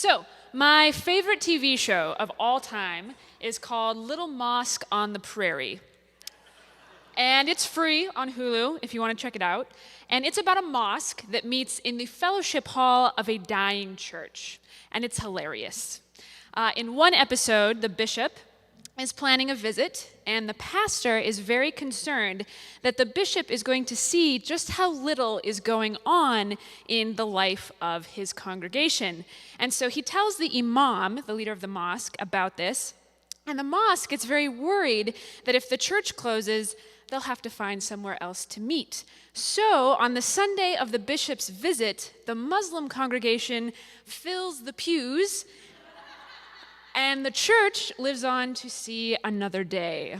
So, my favorite TV show of all time is called Little Mosque on the Prairie. And it's free on Hulu if you want to check it out. And it's about a mosque that meets in the fellowship hall of a dying church. And it's hilarious. In one episode, the bishop is planning a visit, and the pastor is very concerned that the bishop is going to see just how little is going on in the life of his congregation. And so he tells the imam, the leader of the mosque, about this, and the mosque gets very worried that if the church closes, they'll have to find somewhere else to meet. So, on the Sunday of the bishop's visit, the Muslim congregation fills the pews, and the church lives on to see another day.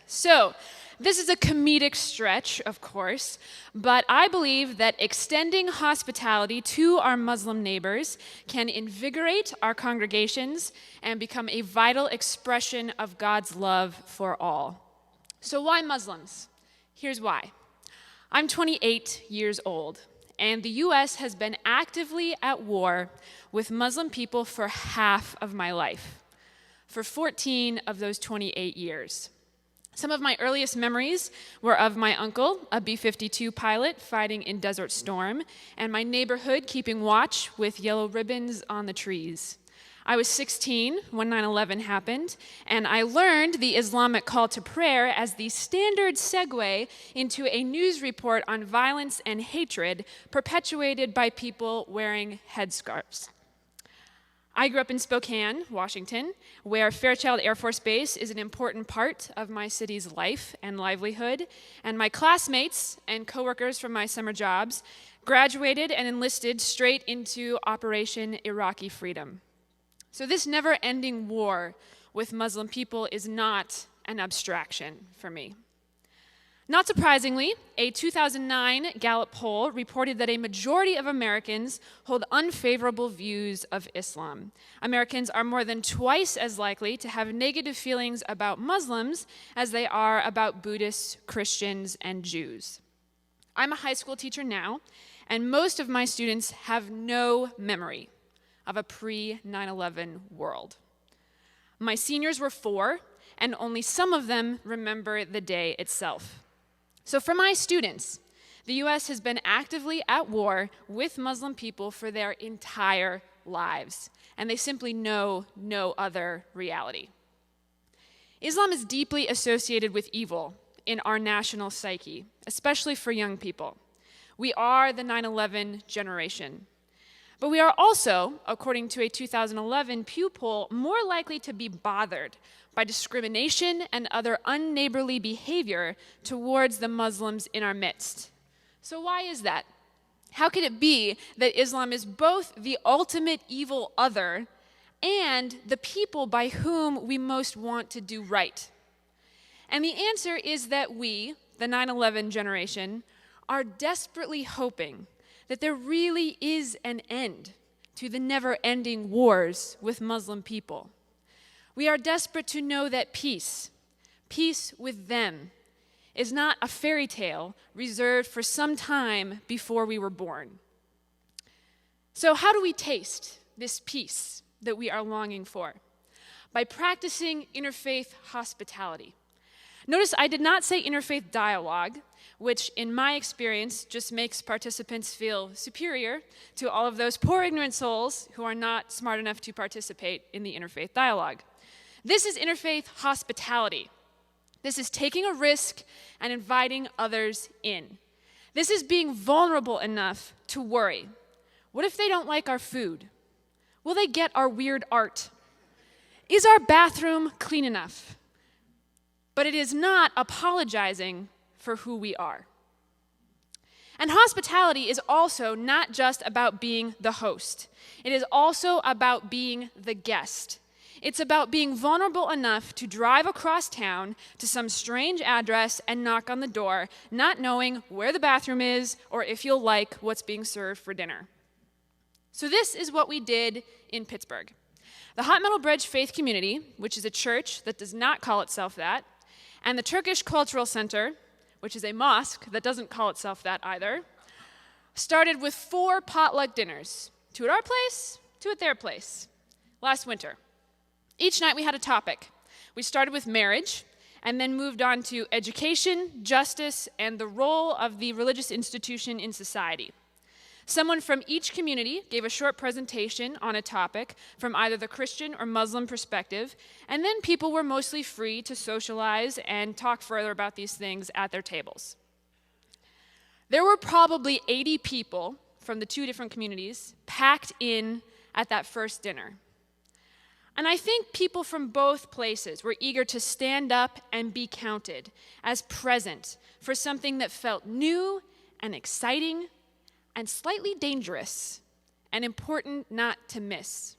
So, this is a comedic stretch, of course, but I believe that extending hospitality to our Muslim neighbors can invigorate our congregations and become a vital expression of God's love for all. So why Muslims? Here's why. I'm 28 years old, and the U.S. has been actively at war with Muslim people for half of my life, for 14 of those 28 years. Some of my earliest memories were of my uncle, a B-52 pilot, fighting in Desert Storm, and my neighborhood keeping watch with yellow ribbons on the trees. I was 16 when 9/11 happened, and I learned the Islamic call to prayer as the standard segue into a news report on violence and hatred perpetuated by people wearing headscarves. I grew up in Spokane, Washington, where Fairchild Air Force Base is an important part of my city's life and livelihood, and my classmates and coworkers from my summer jobs graduated and enlisted straight into Operation Iraqi Freedom. So this never-ending war with Muslim people is not an abstraction for me. Not surprisingly, a 2009 Gallup poll reported that a majority of Americans hold unfavorable views of Islam. Americans are more than twice as likely to have negative feelings about Muslims as they are about Buddhists, Christians, and Jews. I'm a high school teacher now, and most of my students have no memory of a pre-9/11 world. My seniors were 4, and only some of them remember the day itself. So for my students, the U.S. has been actively at war with Muslim people for their entire lives, and they simply know no other reality. Islam is deeply associated with evil in our national psyche, especially for young people. We are the 9/11 generation. But we are also, according to a 2011 Pew poll, more likely to be bothered by discrimination and other unneighborly behavior towards the Muslims in our midst. So why is that? How could it be that Islam is both the ultimate evil other and the people by whom we most want to do right? And the answer is that we, the 9/11 generation, are desperately hoping that there really is an end to the never-ending wars with Muslim people. We are desperate to know that peace with them, is not a fairy tale reserved for some time before we were born. So how do we taste this peace that we are longing for? By practicing interfaith hospitality. Notice I did not say interfaith dialogue, which in my experience just makes participants feel superior to all of those poor ignorant souls who are not smart enough to participate in the interfaith dialogue. This is interfaith hospitality. This is taking a risk and inviting others in. This is being vulnerable enough to worry. What if they don't like our food? Will they get our weird art? Is our bathroom clean enough? But it is not apologizing for who we are. And hospitality is also not just about being the host. It is also about being the guest. It's about being vulnerable enough to drive across town to some strange address and knock on the door, not knowing where the bathroom is or if you'll like what's being served for dinner. So this is what we did in Pittsburgh. The Hot Metal Bridge Faith Community, which is a church that does not call itself that, and the Turkish Cultural Center, which is a mosque that doesn't call itself that either, started with 4 potluck dinners, 2 at our place to their place last winter. Each night we had a topic. We started with marriage and then moved on to education, justice, and the role of the religious institution in society. Someone from each community gave a short presentation on a topic from either the Christian or Muslim perspective, and then people were mostly free to socialize and talk further about these things at their tables. There were probably 80 people from the two different communities packed in at that first dinner. And I think people from both places were eager to stand up and be counted as present for something that felt new and exciting and slightly dangerous and important not to miss.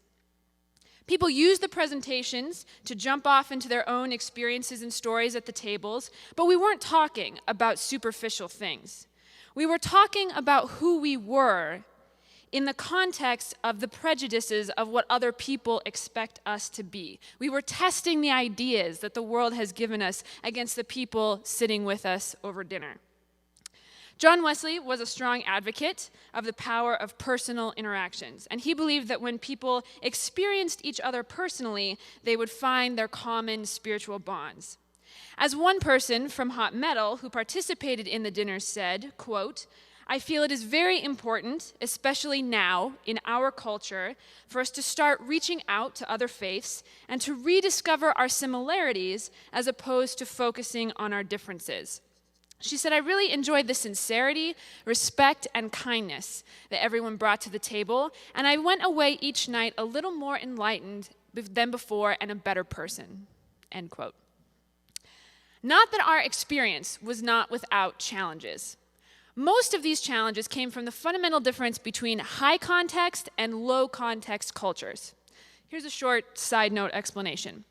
People used the presentations to jump off into their own experiences and stories at the tables, but we weren't talking about superficial things. We were talking about who we were in the context of the prejudices of what other people expect us to be. We were testing the ideas that the world has given us against the people sitting with us over dinner. John Wesley was a strong advocate of the power of personal interactions, and he believed that when people experienced each other personally, they would find their common spiritual bonds. As one person from Hot Metal who participated in the dinner said, quote, "I feel it is very important, especially now in our culture, for us to start reaching out to other faiths and to rediscover our similarities as opposed to focusing on our differences." She said, "I really enjoyed the sincerity, respect, and kindness that everyone brought to the table, and I went away each night a little more enlightened than before and a better person." End quote. Not that our experience was not without challenges. Most of these challenges came from the fundamental difference between high context and low context cultures. Here's a short side note explanation.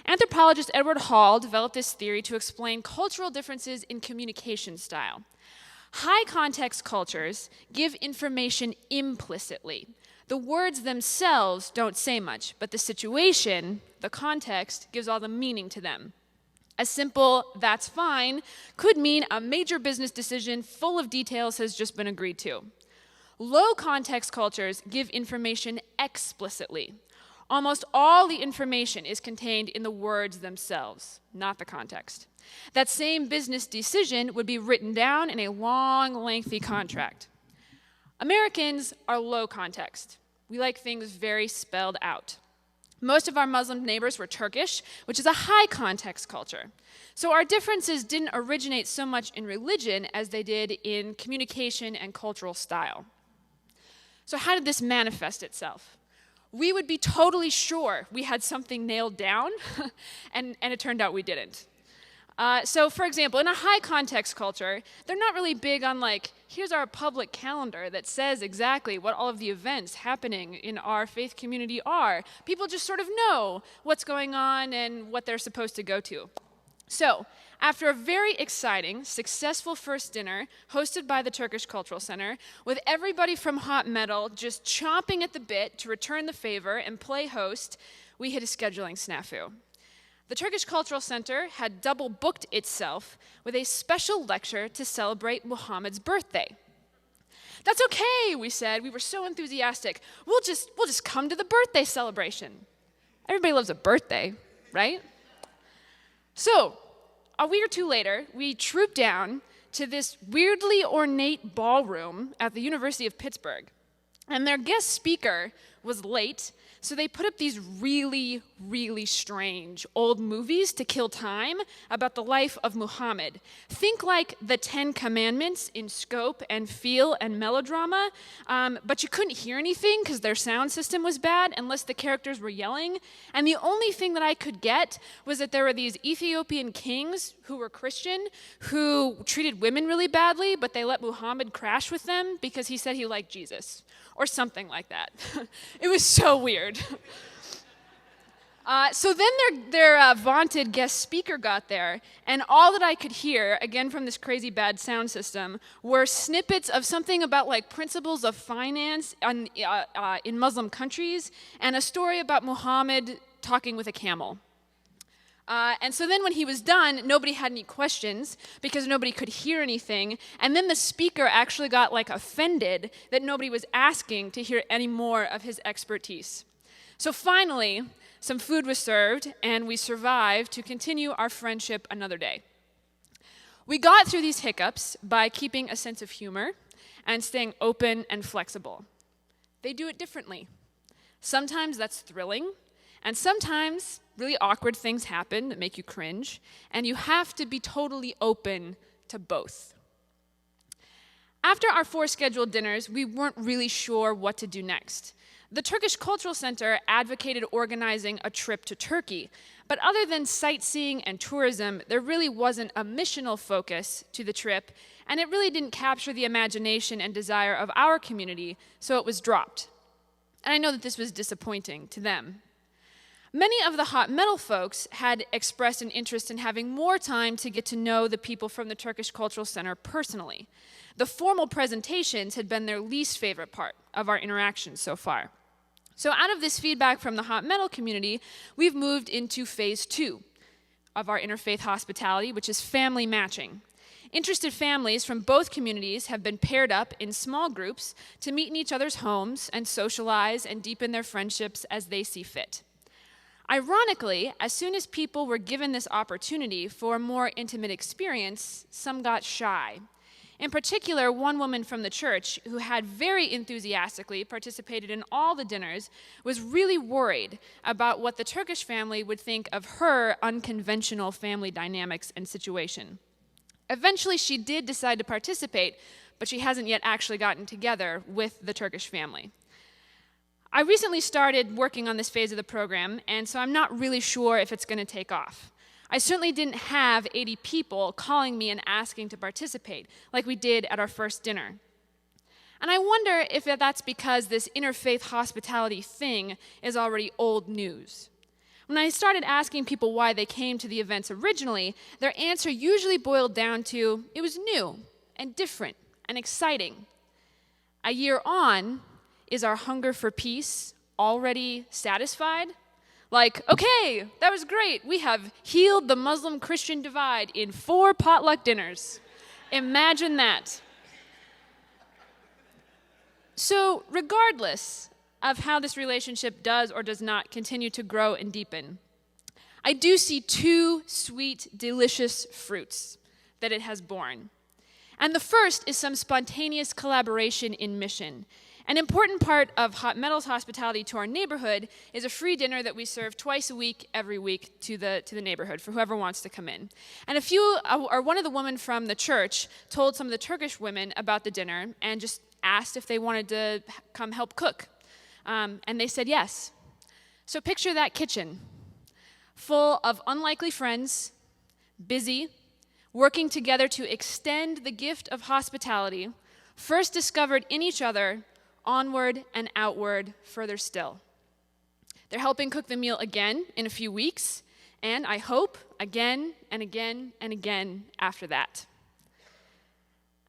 Anthropologist Edward Hall developed this theory to explain cultural differences in communication style. High context cultures give information implicitly. The words themselves don't say much, but the situation, the context, gives all the meaning to them. A simple "that's fine" could mean a major business decision full of details has just been agreed to. Low context cultures give information explicitly. Almost all the information is contained in the words themselves, not the context. That same business decision would be written down in a long, lengthy contract. Americans are low context. We like things very spelled out. Most of our Muslim neighbors were Turkish, which is a high context culture. So our differences didn't originate so much in religion as they did in communication and cultural style. So how did this manifest itself? We would be totally sure we had something nailed down, and it turned out we didn't. So for example, in a high context culture, they're not really big on like, here's our public calendar that says exactly what all of the events happening in our faith community are. People just sort of know what's going on and what they're supposed to go to. So after a very exciting, successful first dinner hosted by the Turkish Cultural Center, with everybody from Hot Metal just chomping at the bit to return the favor and play host, we hit a scheduling snafu. The Turkish Cultural Center had double booked itself with a special lecture to celebrate Muhammad's birthday. "That's okay," we said. We were so enthusiastic. We'll just come to the birthday celebration. Everybody loves a birthday, right? So, a week or two later, we trooped down to this weirdly ornate ballroom at the University of Pittsburgh. And their guest speaker was late, so they put up these really, really strange old movies to kill time about the life of Muhammad. Think like the 10 Commandments in scope and feel and melodrama, but you couldn't hear anything because their sound system was bad unless the characters were yelling. And the only thing that I could get was that there were these Ethiopian kings who were Christian who treated women really badly, but they let Muhammad crash with them because he said he liked Jesus. Or something like that. It was so weird. So then their vaunted guest speaker got there, and all that I could hear, again from this crazy bad sound system, were snippets of something about like principles of finance in Muslim countries, and a story about Muhammad talking with a camel. And so then when he was done, nobody had any questions because nobody could hear anything. And then the speaker actually got offended that nobody was asking to hear any more of his expertise. So finally, some food was served and we survived to continue our friendship another day. We got through these hiccups by keeping a sense of humor and staying open and flexible. They do it differently. Sometimes that's thrilling, and sometimes really awkward things happen that make you cringe, and you have to be totally open to both. After our 4 scheduled dinners, we weren't really sure what to do next. The Turkish Cultural Center advocated organizing a trip to Turkey, but other than sightseeing and tourism, there really wasn't a missional focus to the trip, and it really didn't capture the imagination and desire of our community, so it was dropped. And I know that this was disappointing to them. Many of the hot metal folks had expressed an interest in having more time to get to know the people from the Turkish Cultural Center personally. The formal presentations had been their least favorite part of our interactions so far. So out of this feedback from the hot metal community, we've moved into phase 2 of our interfaith hospitality, which is family matching. Interested families from both communities have been paired up in small groups to meet in each other's homes and socialize and deepen their friendships as they see fit. Ironically, as soon as people were given this opportunity for a more intimate experience, some got shy. In particular, one woman from the church who had very enthusiastically participated in all the dinners was really worried about what the Turkish family would think of her unconventional family dynamics and situation. Eventually, she did decide to participate, but she hasn't yet actually gotten together with the Turkish family. I recently started working on this phase of the program, and so I'm not really sure if it's going to take off. I certainly didn't have 80 people calling me and asking to participate like we did at our first dinner. And I wonder if that's because this interfaith hospitality thing is already old news. When I started asking people why they came to the events originally, their answer usually boiled down to it was new and different and exciting. A year on, is our hunger for peace already satisfied? Okay, that was great. We have healed the Muslim-Christian divide in 4 potluck dinners. Imagine that. So regardless of how this relationship does or does not continue to grow and deepen, I do see 2 sweet, delicious fruits that it has borne. And the first is some spontaneous collaboration in mission. An important part of Hot Metal's hospitality to our neighborhood is a free dinner that we serve twice a week, every week, to the neighborhood for whoever wants to come in. And one of the women from the church told some of the Turkish women about the dinner and just asked if they wanted to come help cook. And they said yes. So picture that kitchen, full of unlikely friends, busy, working together to extend the gift of hospitality, first discovered in each other, onward and outward, further still. They're helping cook the meal again in a few weeks, and I hope again and again and again after that.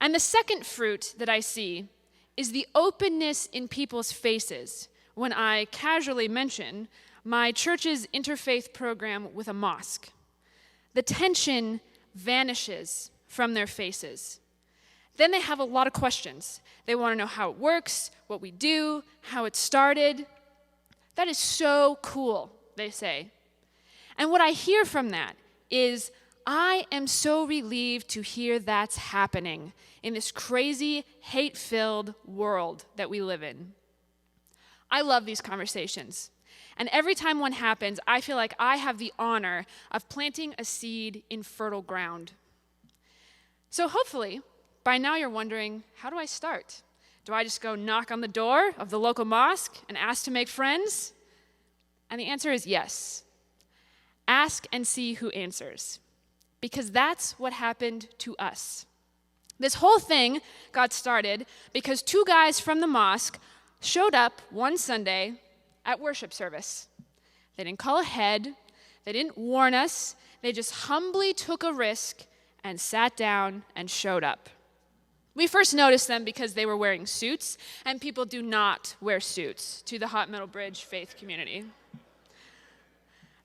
And the second fruit that I see is the openness in people's faces when I casually mention my church's interfaith program with a mosque. The tension vanishes from their faces. Then they have a lot of questions. They want to know how it works, what we do, how it started. That is so cool, they say. And what I hear from that is, I am so relieved to hear that's happening in this crazy, hate-filled world that we live in. I love these conversations. And every time one happens, I feel like I have the honor of planting a seed in fertile ground. So hopefully, by now you're wondering, how do I start? Do I just go knock on the door of the local mosque and ask to make friends? And the answer is yes. Ask and see who answers. Because that's what happened to us. This whole thing got started because 2 guys from the mosque showed up one Sunday at worship service. They didn't call ahead. They didn't warn us. They just humbly took a risk and sat down and showed up. We first noticed them because they were wearing suits, and people do not wear suits to the Hot Metal Bridge faith community.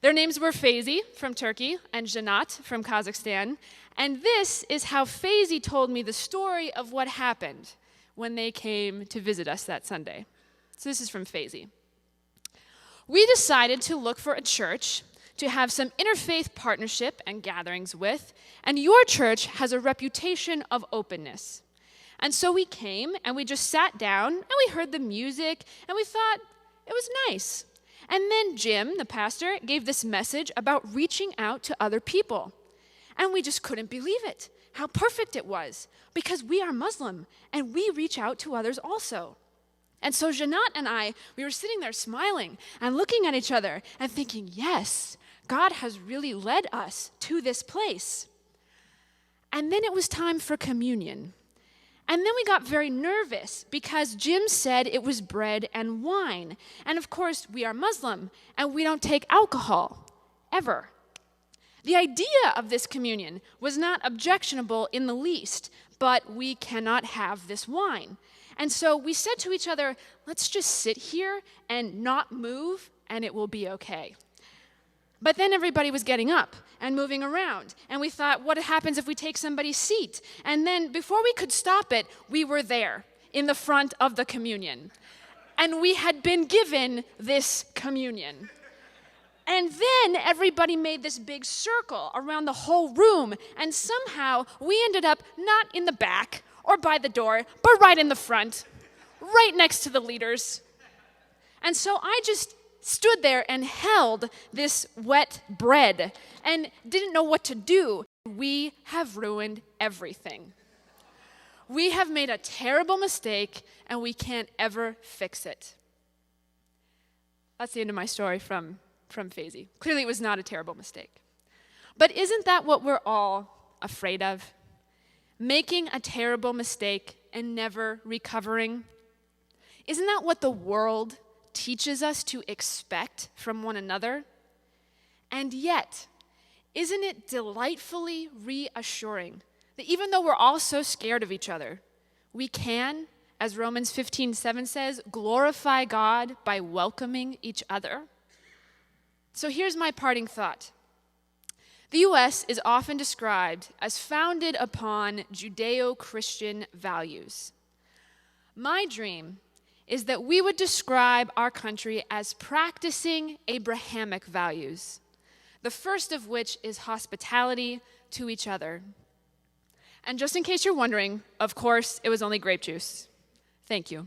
Their names were Feyzi from Turkey and Janat from Kazakhstan. And this is how Feyzi told me the story of what happened when they came to visit us that Sunday. So this is from Feyzi. We decided to look for a church to have some interfaith partnership and gatherings with, and your church has a reputation of openness. And so we came, and we just sat down, and we heard the music, and we thought it was nice. And then Jim, the pastor, gave this message about reaching out to other people. And we just couldn't believe it, how perfect it was, because we are Muslim, and we reach out to others also. And so Janat and I, we were sitting there smiling and looking at each other and thinking, yes, God has really led us to this place. And then it was time for communion. And then we got very nervous because Jim said it was bread and wine. And of course, we are Muslim and we don't take alcohol, ever. The idea of this communion was not objectionable in the least, but we cannot have this wine. And so we said to each other, let's just sit here and not move, and it will be okay. But then everybody was getting up and moving around, and we thought, what happens if we take somebody's seat? And then before we could stop it, we were there in the front of the communion. And we had been given this communion. And then everybody made this big circle around the whole room, and somehow we ended up not in the back or by the door, but right in the front, right next to the leaders. And so I just stood there and held this wet bread and didn't know what to do. We have ruined everything. We have made a terrible mistake, and we can't ever fix it. That's the end of my story from Feyzi. Clearly, it was not a terrible mistake. But isn't that what we're all afraid of? Making a terrible mistake and never recovering? Isn't that what the world teaches us to expect from one another? And yet, isn't it delightfully reassuring that even though we're all so scared of each other, we can, as Romans 15:7 says, glorify God by welcoming each other? So here's my parting thought. The U.S. is often described as founded upon Judeo-Christian values. My dream is that we would describe our country as practicing Abrahamic values, the first of which is hospitality to each other. And just in case you're wondering, of course, it was only grape juice. Thank you.